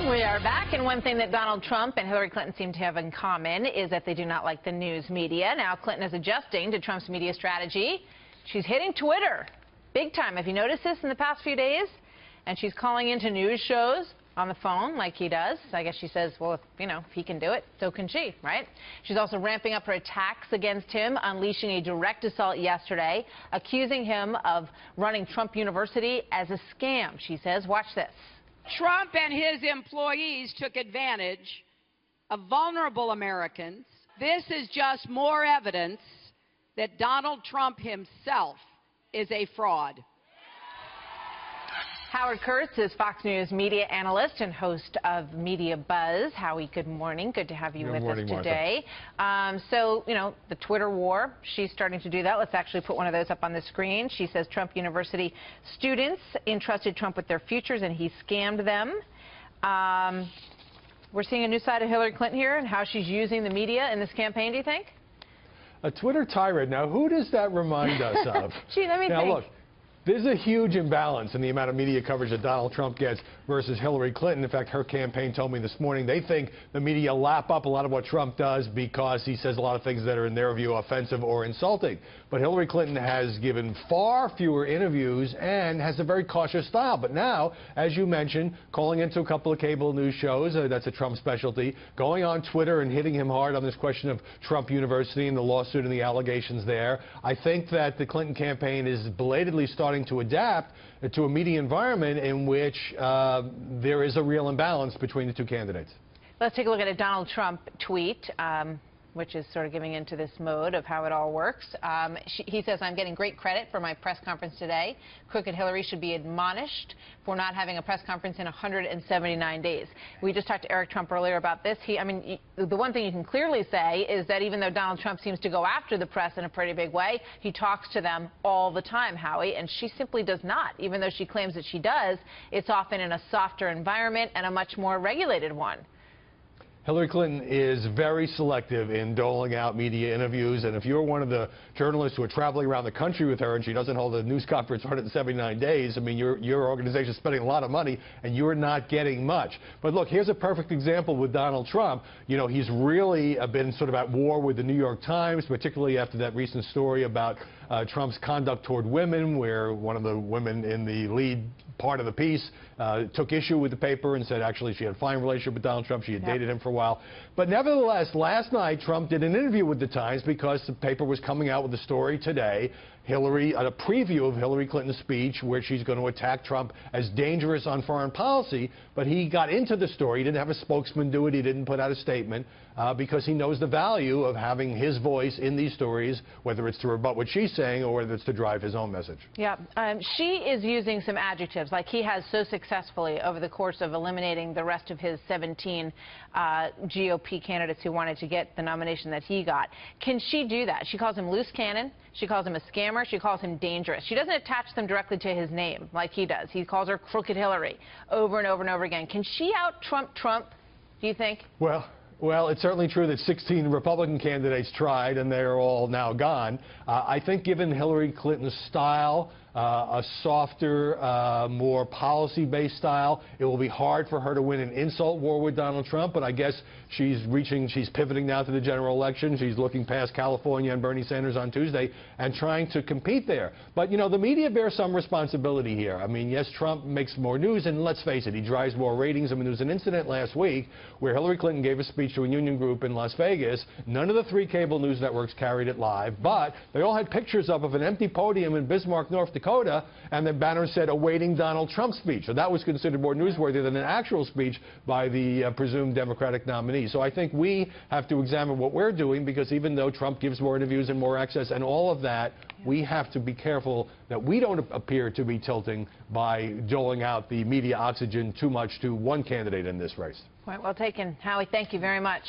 We are back, and one thing that Donald Trump and Hillary Clinton seem to have in common is that they do not like the news media. Now, Clinton is adjusting to Trump's media strategy. She's hitting Twitter big time. Have you noticed this in the past few days? And she's calling into news shows on the phone like he does. I guess she says, well, if he can do it, so can she, right? She's also ramping up her attacks against him, unleashing a direct assault yesterday, accusing him of running Trump University as a scam. She says, watch this. Trump and his employees took advantage of vulnerable Americans. This is just more evidence that Donald Trump himself is a fraud. Howard Kurtz is Fox News media analyst and host of Media Buzz. Howie, good morning. Good to have you with us today. The Twitter war, she's starting to do that. Let's actually put one of those up on the screen. She says Trump University students entrusted Trump with their futures and he scammed them. We're seeing a new side of Hillary Clinton here and how she's using the media in this campaign, do you think? A Twitter tirade. Now, who does that remind us of? Gee, let me think. Look, there's a huge imbalance in the amount of media coverage that Donald Trump gets versus Hillary Clinton. In fact, her campaign told me this morning they think the media lap up a lot of what Trump does because he says a lot of things that are, in their view, offensive or insulting. But Hillary Clinton has given far fewer interviews and has a very cautious style. But now, as you mentioned, calling into a couple of cable news shows, that's a Trump specialty, going on Twitter and hitting him hard on this question of Trump University and the lawsuit and the allegations there. I think that the Clinton campaign is belatedly starting to adapt to a media environment in which there is a real imbalance between the two candidates. Let's take a look at a Donald Trump tweet, which is sort of giving into this mode of how it all works. He says, I'm getting great credit for my press conference today. Crooked Hillary should be admonished for not having a press conference in 179 days. We just talked to Eric Trump earlier about this. The one thing you can clearly say is that even though Donald Trump seems to go after the press in a pretty big way, he talks to them all the time, Howie, and she simply does not. Even though she claims that she does, it's often in a softer environment and a much more regulated one. Hillary Clinton is very selective in doling out media interviews, and if you're one of the journalists who are traveling around the country with her and she doesn't hold a news conference 179 days, I mean, your organization is spending a lot of money and you're not getting much. But look, here's a perfect example with Donald Trump. He's really been sort of at war with the New York Times, particularly after that recent story about Trump's conduct toward women, where one of the women in the lead part of the piece took issue with the paper and said actually she had a fine relationship with Donald Trump. She had dated him for a while. But nevertheless, last night Trump did an interview with the Times because the paper was coming out with the story today. A preview of Hillary Clinton's speech where she's going to attack Trump as dangerous on foreign policy, but he got into the story. He didn't have a spokesman do it. He didn't put out a statement because he knows the value of having his voice in these stories, whether it's to rebut what she's saying or whether it's to drive his own message. Yeah, she is using some adjectives like he has so successfully over the course of eliminating the rest of his 17 GOP candidates who wanted to get the nomination that he got. Can she do that? She calls him loose cannon. She calls him a scammer. She calls him dangerous. She doesn't attach them directly to his name like he does. He calls her Crooked Hillary over and over and over again. Can she out-Trump Trump, do you think? Well, it's certainly true that 16 Republican candidates tried, and they're all now gone. I think given Hillary Clinton's style, a softer, more policy-based style, it will be hard for her to win an insult war with Donald Trump, but I guess she's pivoting now to the general election. She's looking past California and Bernie Sanders on Tuesday and trying to compete there. But, the media bears some responsibility here. I mean, yes, Trump makes more news, and let's face it, he drives more ratings. I mean, there was an incident last week where Hillary Clinton gave a speech to a union group in Las Vegas. None of the 3 cable news networks carried it live, but they all had pictures of an empty podium in Bismarck, North Dakota, and the banner said, awaiting Donald Trump's speech. So that was considered more newsworthy than an actual speech by the presumed Democratic nominee. So I think we have to examine what we're doing, because even though Trump gives more interviews and more access and all of that, we have to be careful that we don't appear to be tilting by doling out the media oxygen too much to one candidate in this race. Point well taken. Howie, thank you very much.